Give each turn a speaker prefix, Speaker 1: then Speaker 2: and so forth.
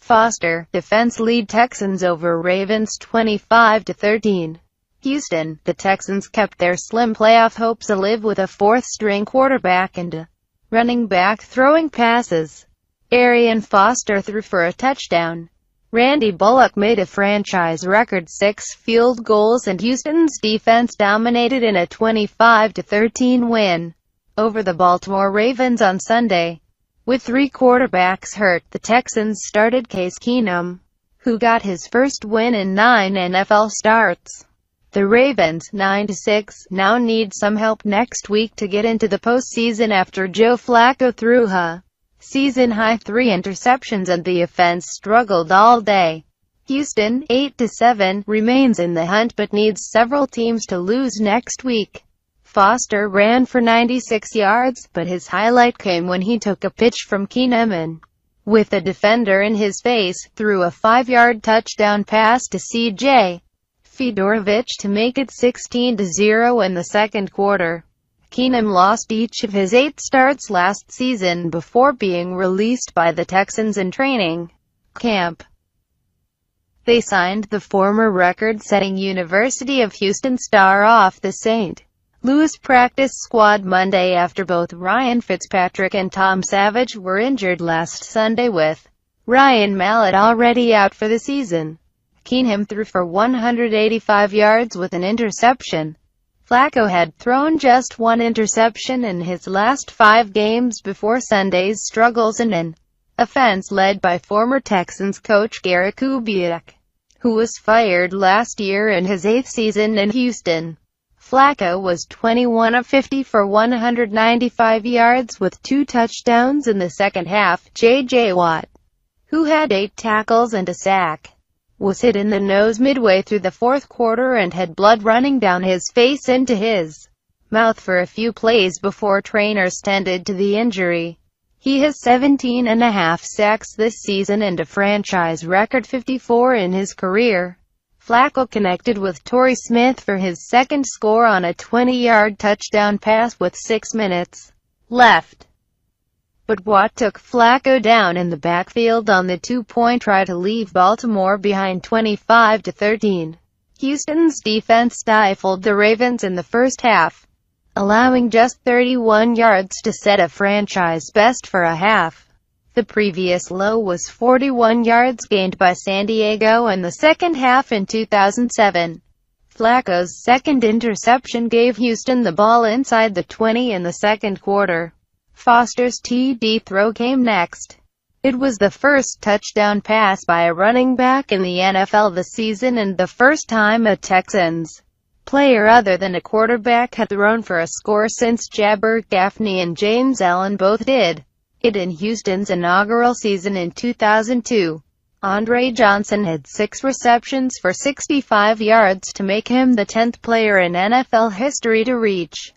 Speaker 1: Foster, defense lead Texans over Ravens 25-13. Houston, the Texans kept their slim playoff hopes alive with a fourth-string quarterback and a running back throwing passes. Arian Foster threw for a touchdown. Randy Bullock made a franchise-record 6 field goals, and Houston's defense dominated in a 25-13 win over the Baltimore Ravens on Sunday. With 3 quarterbacks hurt, the Texans started Case Keenum, who got his first win in 9 NFL starts. The Ravens, 9-6, now need some help next week to get into the postseason after Joe Flacco threw a season-high 3 interceptions and the offense struggled all day. Houston, 8-7, remains in the hunt but needs several teams to lose next week. Foster ran for 96 yards, but his highlight came when he took a pitch from Keenum and, with a defender in his face, threw a 5-yard touchdown pass to C.J. Fedorovich to make it 16-0 in the second quarter. Keenum lost each of his 8 starts last season before being released by the Texans in training camp. They signed the former record-setting University of Houston star off the St. Louis practice squad Monday after both Ryan Fitzpatrick and Tom Savage were injured last Sunday, with Ryan Mallett already out for the season. Keenum threw for 185 yards with an interception. Flacco had thrown just 1 interception in his last 5 games before Sunday's struggles in an offense led by former Texans coach Gary Kubiak, who was fired last year in his 8th season in Houston. Flacco was 21 of 50 for 195 yards with 2 touchdowns in the second half. J.J. Watt, who had 8 tackles and a sack, was hit in the nose midway through the fourth quarter and had blood running down his face into his mouth for a few plays before trainers tended to the injury. He has 17.5 sacks this season and a franchise record 54 in his career. Flacco connected with Torrey Smith for his second score on a 20-yard touchdown pass with 6 minutes left. But Watt took Flacco down in the backfield on the 2-point try to leave Baltimore behind 25-13. Houston's defense stifled the Ravens in the first half, allowing just 31 yards to set a franchise best for a half. The previous low was 41 yards gained by San Diego in the second half in 2007. Flacco's second interception gave Houston the ball inside the 20 in the second quarter. Foster's TD throw came next. It was the first touchdown pass by a running back in the NFL this season and the first time a Texans player other than a quarterback had thrown for a score since Jabber Gaffney and James Allen both did it in Houston's inaugural season in 2002. Andre Johnson had 6 receptions for 65 yards to make him the 10th player in NFL history to reach